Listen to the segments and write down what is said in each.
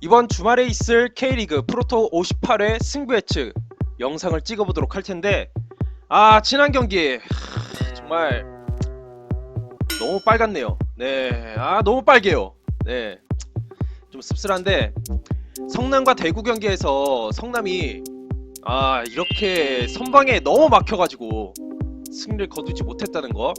이번 주말에 있을 K리그 프로토 58회 승부 예측 영상을 찍어보도록 할 텐데, 지난 경기 정말 너무 빨갛네요. 네, 너무 빨개요. 네, 좀 씁쓸한데, 성남과 대구 경기에서 성남이 이렇게 선방에 너무 막혀가지고 승리를 거두지 못했다는 거,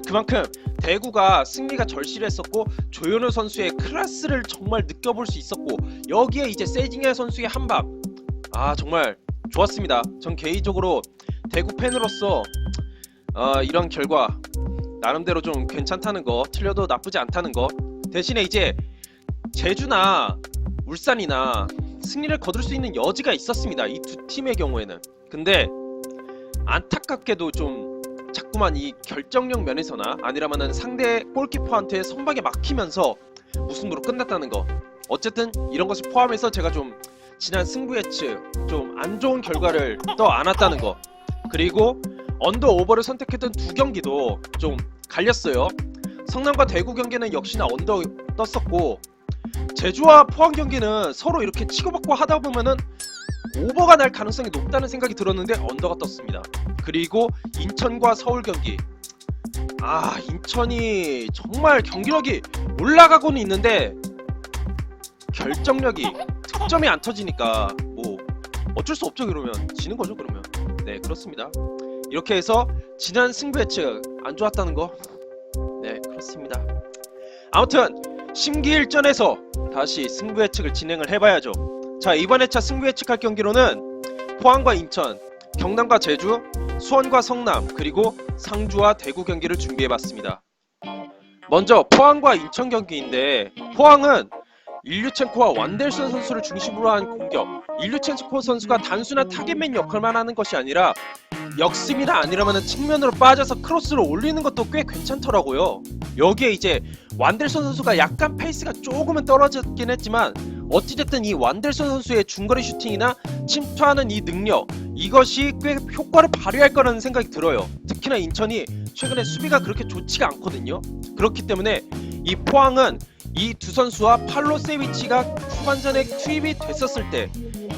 그만큼 대구가 승리가 절실했었고 조현우 선수의 클래스를 정말 느껴볼 수 있었고, 여기에 이제 세징야 선수의 한방, 정말 좋았습니다. 전 개인적으로 대구 팬으로서 이런 결과 나름대로 좀 괜찮다는 거, 틀려도 나쁘지 않다는 거. 대신에 이제 제주나 울산이나 승리를 거둘 수 있는 여지가 있었습니다, 이 두 팀의 경우에는. 근데 안타깝게도 좀 자꾸만 이 결정력 면에서나 아니라면은 상대 골키퍼한테 선방에 막히면서 무승부로 끝났다는 거. 어쨌든 이런 것을 포함해서 제가 좀 지난 승부 예측 좀 안 좋은 결과를 떠 안았다는 거, 그리고 언더 오버를 선택했던 두 경기도 좀 갈렸어요. 성남과 대구 경기는 역시나 언더 떴었고, 제주와 포항 경기는 서로 이렇게 치고받고 하다 보면은 오버가 날 가능성이 높다는 생각이 들었는데 언더가 떴습니다. 그리고 인천과 서울 경기, 인천이 정말 경기력이 올라가고는 있는데 결정력이, 득점이 안 터지니까 뭐 어쩔 수 없죠. 그러면 지는 거죠. 그러면 네, 그렇습니다. 이렇게 해서 지난 승부 예측 안 좋았다는 거, 네, 그렇습니다. 아무튼 심기일전에서 다시 승부 예측을 진행을 해봐야죠. 자, 이번 회차 승부 예측할 경기로는 포항과 인천, 경남과 제주, 수원과 성남, 그리고 상주와 대구 경기를 준비해봤습니다. 먼저 포항과 인천 경기인데, 포항은 일류첸코와 완델슨 선수를 중심으로 한 공격, 일류첸코 선수가 단순한 타겟맨 역할만 하는 것이 아니라 역습이나 아니라면 측면으로 빠져서 크로스를 올리는 것도 꽤 괜찮더라고요. 여기에 이제 완델슨 선수가 약간 페이스가 조금은 떨어졌긴 했지만, 어찌됐든 이 완델슨 선수의 중거리 슈팅이나 침투하는 이 능력, 이것이 꽤 효과를 발휘할 거라는 생각이 들어요. 특히나 인천이 최근에 수비가 그렇게 좋지가 않거든요. 그렇기 때문에 이 포항은 이 두 선수와 팔로세비치가 후반전에 투입이 됐었을 때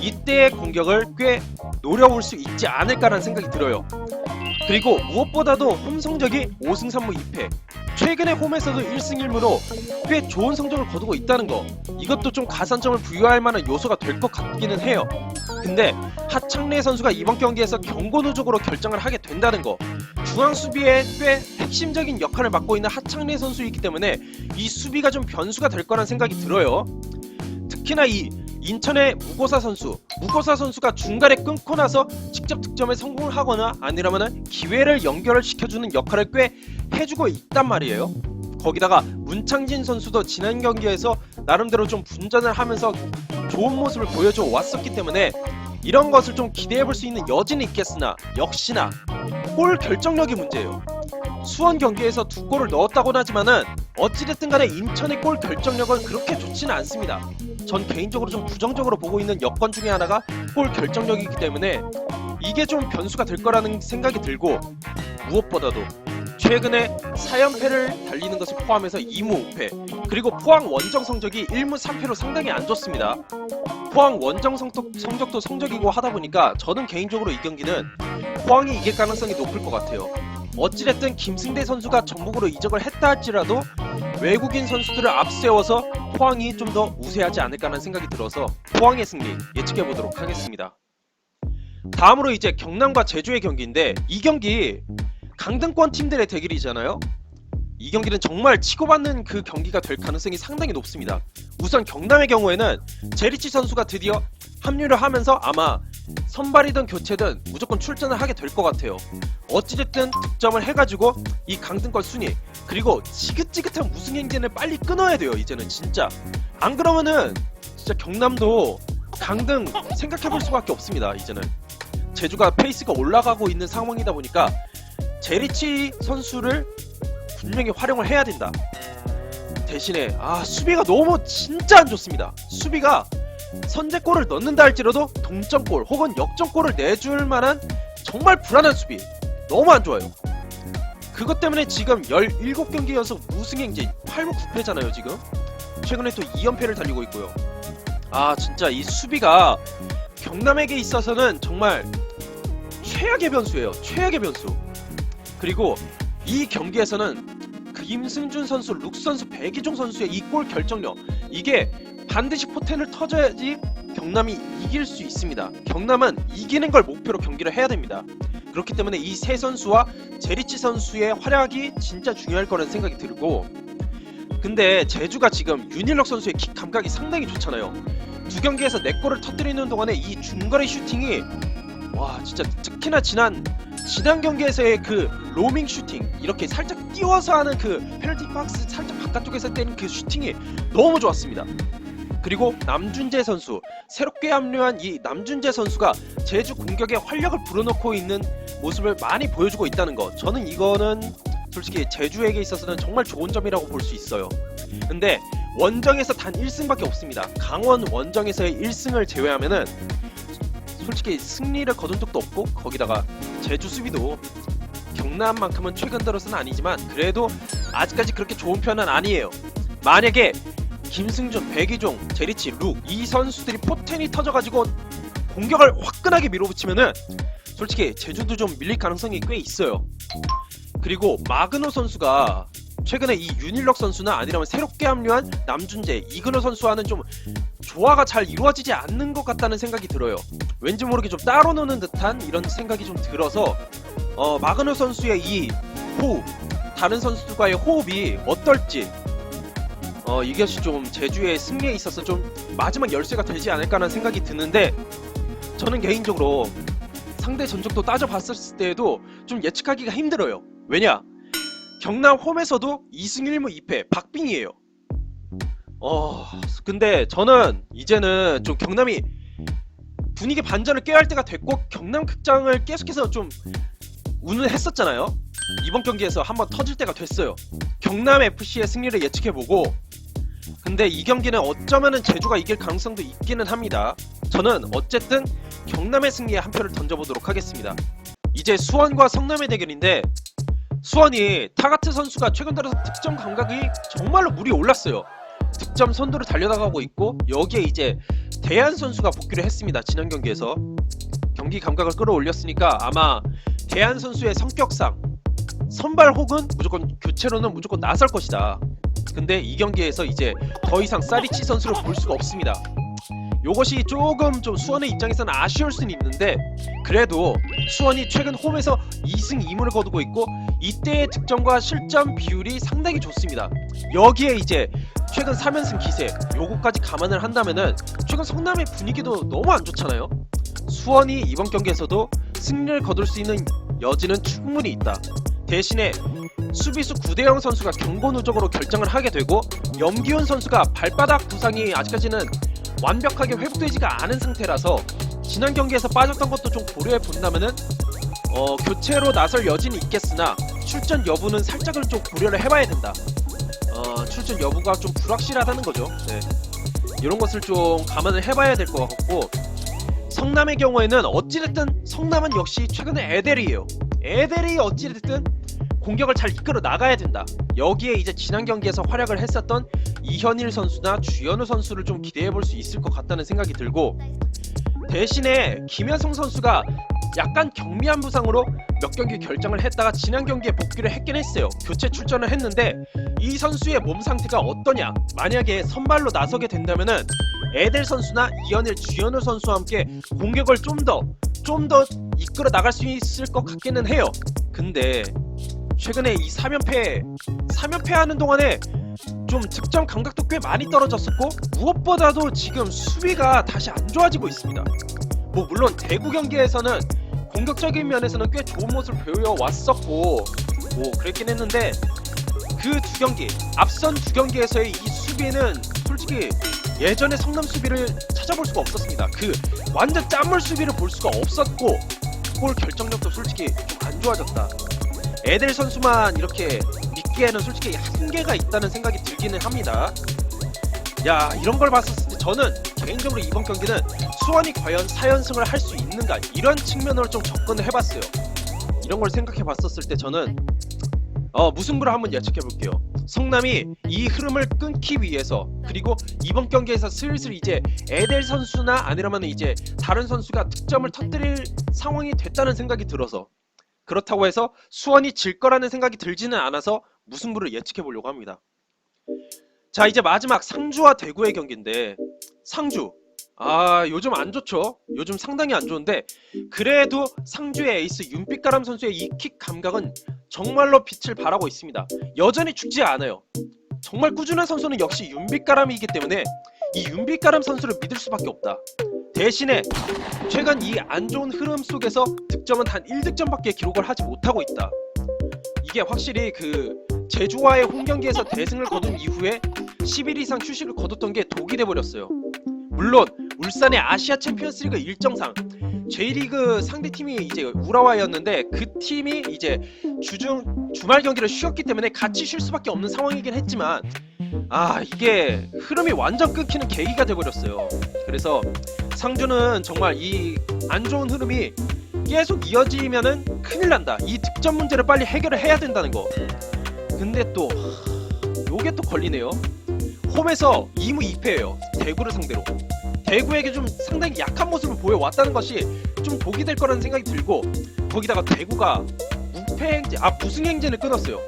이때의 공격을 꽤 노려볼 수 있지 않을까라는 생각이 들어요. 그리고 무엇보다도 홈 성적이 5승 3무 2패, 최근에 홈에서도 1승 1무로 꽤 좋은 성적을 거두고 있다는 거, 이것도 좀 가산점을 부여할 만한 요소가 될 것 같기는 해요. 근데 하창래 선수가 이번 경기에서 경고 누적으로 결정을 하게 된다는 거, 중앙 수비에 꽤 핵심적인 역할을 맡고 있는 하창래 선수이기 때문에 이 수비가 좀 변수가 될 거란 생각이 들어요. 특히나 이 인천의 무고사 선수가 중간에 끊고 나서 직접 득점에 성공을 하거나 아니라면 기회를 연결을 시켜주는 역할을 꽤 해주고 있단 말이에요. 거기다가 문창진 선수도 지난 경기에서 나름대로 좀 분전을 하면서 좋은 모습을 보여줘 왔었기 때문에 이런 것을 좀 기대해볼 수 있는 여지는 있겠으나, 역시나 골 결정력이 문제예요. 수원 경기에서 2골을 넣었다고는 하지만은 어찌됐든 간에 인천의 골 결정력은 그렇게 좋지는 않습니다. 전 개인적으로 좀 부정적으로 보고 있는 여건 중에 하나가 골 결정력이기 때문에 이게 좀 변수가 될 거라는 생각이 들고, 무엇보다도 최근에 4연패를 달리는 것을 포함해서 2무 5패, 그리고 포항 원정 성적이 1무 3패로 상당히 안 좋습니다. 포항 원정 성적도 성적이고 하다 보니까 저는 개인적으로 이 경기는 포항이 이길 가능성이 높을 것 같아요. 어찌됐든 김승대 선수가 전북으로 이적을 했다 할지라도 외국인 선수들을 앞세워서 포항이 좀 더 우세하지 않을까라는 생각이 들어서 포항의 승리 예측해보도록 하겠습니다. 다음으로 이제 경남과 제주의 경기인데, 이 경기 강등권 팀들의 대결이잖아요. 이 경기는 정말 치고받는 그 경기가 될 가능성이 상당히 높습니다. 우선 경남의 경우에는 제리치 선수가 드디어 합류를 하면서 아마 선발이든 교체든 무조건 출전을 하게 될 것 같아요. 어찌됐든 득점을 해가지고 이 강등권 순위, 그리고 지긋지긋한 우승 행진을 빨리 끊어야 돼요. 이제는 진짜 안 그러면은 진짜 경남도 강등 생각해볼 수밖에 없습니다. 이제는 제주가 페이스가 올라가고 있는 상황이다 보니까 제리치 선수를 분명히 활용을 해야 된다. 대신에 수비가 너무 진짜 안 좋습니다. 수비가 선제골을 넣는다 할지라도 동점골 혹은 역전골을 내줄 만한 정말 불안한 수비, 너무 안 좋아요. 그것 때문에 지금 17경기 연속 무승 행진 8무 9패잖아요 지금. 최근에 또 2연패를 달리고 있고요. 진짜 이 수비가 경남에게 있어서는 정말 최악의 변수예요. 최악의 변수. 그리고 이 경기에서는 김승준 선수, 룩 선수, 백이종 선수의 이 골 결정력, 이게 반드시 포텐을 터져야지 경남이 이길 수 있습니다. 경남은 이기는 걸 목표로 경기를 해야 됩니다. 그렇기 때문에 이 세 선수와 제리치 선수의 활약이 진짜 중요할 거라는 생각이 들고, 근데 제주가 지금 윤일럭 선수의 킥 감각이 상당히 좋잖아요. 두 경기에서 4골을 터뜨리는 동안에 이 중거리 슈팅이 와 진짜, 특히나 지난 경기에서의 그 로밍 슈팅, 이렇게 살짝 띄워서 하는 그 페널티 박스 살짝 바깥쪽에서 때리는 그 슈팅이 너무 좋았습니다. 그리고 남준재 선수, 새롭게 합류한 이 남준재 선수가 제주 공격에 활력을 불어넣고 있는 모습을 많이 보여주고 있다는 거, 저는 이거는 솔직히 제주에게 있어서는 정말 좋은 점이라고 볼 수 있어요. 근데 원정에서 단 1승밖에 없습니다. 강원 원정에서의 1승을 제외하면은 솔직히 승리를 거둔 적도 없고, 거기다가 제주 수비도 경남만큼은 최근 들어서는 아니지만 그래도 아직까지 그렇게 좋은 편은 아니에요. 만약에 김승준, 백이종, 제리치, 룩 이 선수들이 포텐이 터져가지고 공격을 화끈하게 밀어붙이면은 솔직히 제주도 좀 밀릴 가능성이 꽤 있어요. 그리고 마그노 선수가 최근에 이 윤일럭 선수나 아니라면 새롭게 합류한 남준재, 이근호 선수와는 좀 조화가 잘 이루어지지 않는 것 같다는 생각이 들어요. 왠지 모르게 좀 따로 노는 듯한 이런 생각이 좀 들어서 마그노 선수의 이 호흡, 다른 선수들과의 호흡이 어떨지 이것이 좀 제주의 승리에 있어서 좀 마지막 열쇠가 되지 않을까라는 생각이 드는데, 저는 개인적으로 상대 전적도 따져봤을 때에도 좀 예측하기가 힘들어요. 왜냐? 경남 홈에서도 2승 1무 2패 박빙이에요. 근데 저는 이제는 좀 경남이 분위기 반전을 꾀할 때가 됐고, 경남 극장을 계속해서 좀 운운했었잖아요. 이번 경기에서 한번 터질 때가 됐어요. 경남 FC의 승리를 예측해보고, 근데 이 경기는 어쩌면은 제주가 이길 가능성도 있기는 합니다. 저는 어쨌든 경남의 승리에 한 표를 던져보도록 하겠습니다. 이제 수원과 성남의 대결인데, 수원이 타가트 선수가 최근 들어서 득점 감각이 정말로 물이 올랐어요. 득점 선두로 달려나가고 있고, 여기에 이제 대한 선수가 복귀를 했습니다. 지난 경기에서 경기 감각을 끌어올렸으니까 아마 대한 선수의 성격상 선발 혹은 무조건 교체로는 무조건 나설 것이다. 근데 이 경기에서 이제 더 이상 사리치 선수를 볼 수가 없습니다. 요것이 조금 좀 수원의 입장에서는 아쉬울 수는 있는데, 그래도 수원이 최근 홈에서 2승 2무를 거두고 있고, 이때의 득점과 실점 비율이 상당히 좋습니다. 여기에 이제 최근 3연승 기세, 요거까지 감안을 한다면은 최근 성남의 분위기도 너무 안 좋잖아요. 수원이 이번 경기에서도 승리를 거둘 수 있는 여지는 충분히 있다. 대신에 수비수 구대영 선수가 경고 누적으로 결정을 하게 되고, 염기훈 선수가 발바닥 부상이 아직까지는 완벽하게 회복되지가 않은 상태라서 지난 경기에서 빠졌던 것도 좀 고려해 본다면은 교체로 나설 여지는 있겠으나 출전 여부는 살짝은 좀 고려를 해봐야 된다. 출전 여부가 좀 불확실하다는 거죠. 네. 이런 것을 좀 감안을 해봐야 될 것 같고, 성남의 경우에는 어찌됐든 성남은 역시 최근에 에델이에요. 에델이 어찌됐든 공격을 잘 이끌어 나가야 된다. 여기에 이제 지난 경기에서 활약을 했었던 이현일 선수나 주현우 선수를 좀 기대해 볼 수 있을 것 같다는 생각이 들고, 대신에 김현성 선수가 약간 경미한 부상으로 몇 경기 결정을 했다가 지난 경기에 복귀를 했긴 했어요. 교체 출전을 했는데 이 선수의 몸 상태가 어떠냐, 만약에 선발로 나서게 된다면은 에델 선수나 이현일, 주현우 선수와 함께 공격을 좀 더 이끌어 나갈 수 있을 것 같기는 해요. 근데 최근에 이 3연패 하는 동안에 좀 득점 감각도 꽤 많이 떨어졌었고, 무엇보다도 지금 수비가 다시 안 좋아지고 있습니다. 뭐 물론 대구 경기에서는 공격적인 면에서는 꽤 좋은 모습을 보여왔었고 뭐 그랬긴 했는데, 그 두 경기, 앞선 두 경기에서의 이 수비는 솔직히 예전의 성남 수비를 찾아볼 수가 없었습니다. 그 완전 짠물 수비를 볼 수가 없었고, 골 결정력도 솔직히 좀 안 좋아졌다. 에델 선수만 이렇게 믿기에는 솔직히 한계가 있다는 생각이 들기는 합니다. 야, 이런 걸 봤었을 때 저는 개인적으로 이번 경기는 수원이 과연 4연승을 할 수 있는가, 이런 측면으로 좀 접근을 해봤어요. 이런 걸 생각해 봤었을 때 저는 무승부를 한번 예측해 볼게요. 성남이 이 흐름을 끊기 위해서, 그리고 이번 경기에서 슬슬 이제 에델 선수나 아니라면 이제 다른 선수가 득점을 터뜨릴 상황이 됐다는 생각이 들어서, 그렇다고 해서 수원이 질 거라는 생각이 들지는 않아서 무승부를 예측해 보려고 합니다. 자, 이제 마지막 상주와 대구의 경기인데, 상주 요즘 안 좋죠. 요즘 상당히 안 좋은데, 그래도 상주의 에이스 윤빛가람 선수의 이 킥 감각은 정말로 빛을 발하고 있습니다. 여전히 죽지 않아요. 정말 꾸준한 선수는 역시 윤빛가람이기 때문에 이 윤빛가람 선수를 믿을 수밖에 없다. 대신에 최근 이 안 좋은 흐름 속에서 득점은 단 1득점밖에 기록을 하지 못하고 있다. 이게 확실히 그 제주와의 홈경기에서 대승을 거둔 이후에 10일 이상 휴식을 거뒀던 게 독이 돼버렸어요. 물론 울산의 아시아 챔피언스리그 일정상 J리그 상대팀이 이제 우라와였는데, 그 팀이 이제 주말 경기를 쉬었기 때문에 같이 쉴 수밖에 없는 상황이긴 했지만, 이게 흐름이 완전 끊기는 계기가 돼버렸어요. 그래서 상주는 정말 이 안 좋은 흐름이 계속 이어지면은 큰일 난다. 이 득점 문제를 빨리 해결을 해야 된다는 거. 근데 또 요게 또 걸리네요. 홈에서 2무 2패예요. 대구를 상대로. 대구에게 좀 상당히 약한 모습을 보여왔다는 것이 좀 독이 될 거라는 생각이 들고, 거기다가 대구가 무승행진을 끊었어요.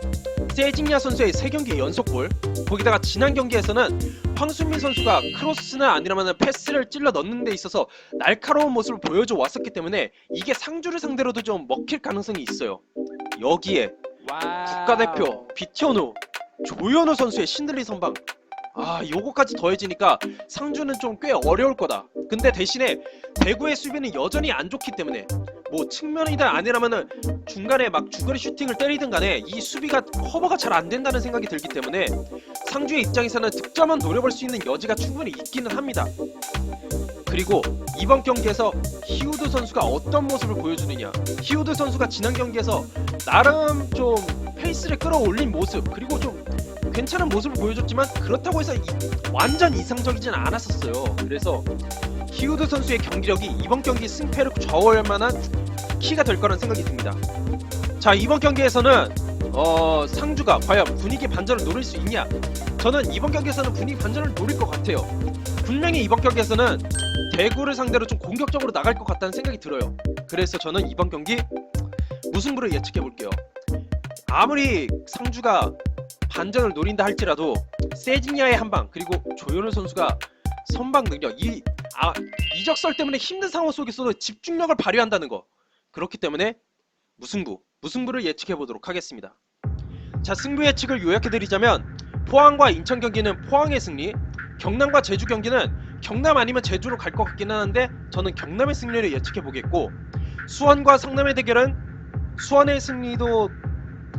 세징야 선수의 3경기 연속골, 거기다가 지난 경기에서는 황순민 선수가 크로스나 아니라면 패스를 찔러 넣는 데 있어서 날카로운 모습을 보여줘 왔었기 때문에 이게 상주를 상대로도 좀 먹힐 가능성이 있어요. 여기에 국가대표 비티오누 조현우 선수의 신들리 선방, 요거까지 더해지니까 상주는 좀 꽤 어려울 거다. 근데 대신에 대구의 수비는 여전히 안 좋기 때문에, 뭐 측면이든 아니라면은 중간에 막 중거리 슈팅을 때리든 간에 이 수비가 커버가 잘 안 된다는 생각이 들기 때문에 상주의 입장에서는 득점은 노려볼 수 있는 여지가 충분히 있기는 합니다. 그리고 이번 경기에서 히우드 선수가 어떤 모습을 보여주느냐. 히우드 선수가 지난 경기에서 나름 좀 페이스를 끌어올린 모습, 그리고 좀 괜찮은 모습을 보여줬지만 그렇다고 해서 완전 이상적이진 않았었어요. 그래서 히우드 선수의 경기력이 이번 경기 승패를 좌우할 만한 키가 될 거라는 생각이 듭니다. 자, 이번 경기에서는 상주가 과연 분위기 반전을 노릴 수 있냐? 저는 이번 경기에서는 분위기 반전을 노릴 것 같아요. 분명히 이번 경기에서는 대구를 상대로 좀 공격적으로 나갈 것 같다는 생각이 들어요. 그래서 저는 이번 경기 무승부를 예측해 볼게요. 아무리 상주가 반전을 노린다 할지라도 세징야의 한방, 그리고 조현우 선수가 선방 능력, 이적설 때문에 힘든 상황 속에서도 집중력을 발휘한다는 거, 그렇기 때문에 무승부를 예측해 보도록 하겠습니다. 자, 승부 예측을 요약해드리자면 포항과 인천 경기는 포항의 승리, 경남과 제주 경기는 경남 아니면 제주로 갈 것 같긴 하는데 저는 경남의 승리를 예측해 보겠고, 수원과 성남의 대결은 수원의 승리도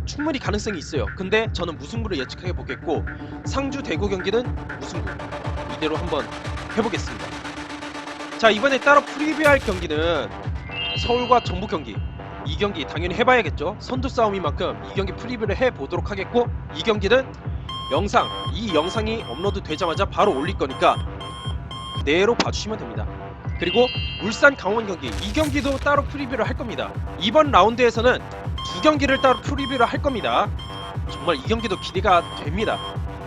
충분히 가능성이 있어요. 근데 저는 무승부를 예측해 보겠고, 상주 대구 경기는 무승부, 이대로 한번 해보겠습니다. 자, 이번에 따로 프리뷰할 경기는 서울과 전북 경기. 이 경기 당연히 해봐야겠죠. 선두 싸움인 만큼 이 경기 프리뷰를 해보도록 하겠고, 이 경기는 이 영상이 업로드 되자마자 바로 올릴 거니까 그대로 봐주시면 됩니다. 그리고 울산 강원 경기, 이 경기도 따로 프리뷰를 할 겁니다. 이번 라운드에서는 2경기를 따로 프리뷰를 할 겁니다. 정말 이 경기도 기대가 됩니다.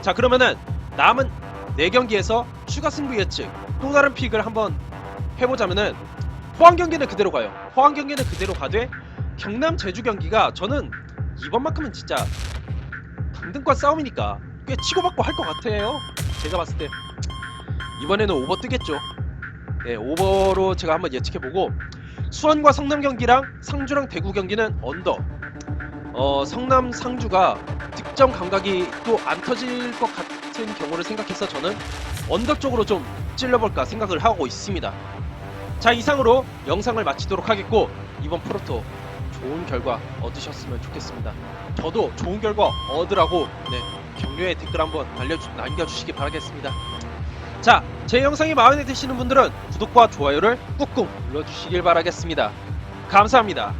자, 그러면은 남은 4경기에서 추가 승부 예측, 또 다른 픽을 한번 해보자면은 포항 경기는 그대로 가요. 포항 경기는 그대로 가되, 경남 제주 경기가 저는 이번만큼은 진짜 강등권 싸움이니까 꽤 치고받고 할 것 같아요. 제가 봤을 때 이번에는 오버 뜨겠죠. 네, 오버로 제가 한번 예측해보고, 수원과 성남 경기랑 상주랑 대구 경기는 언더. 성남 상주가 득점 감각이 또 안 터질 것 같은 경우를 생각해서 저는 언더 쪽으로 좀 찔러볼까 생각을 하고 있습니다. 자, 이상으로 영상을 마치도록 하겠고, 이번 프로토 좋은 결과 얻으셨으면 좋겠습니다. 저도 좋은 결과 얻으라고 격려의 댓글 한번 남겨주시기 바라겠습니다. 자, 제 영상이 마음에 드시는 분들은 구독과 좋아요를 꾹꾹 눌러주시길 바라겠습니다. 감사합니다.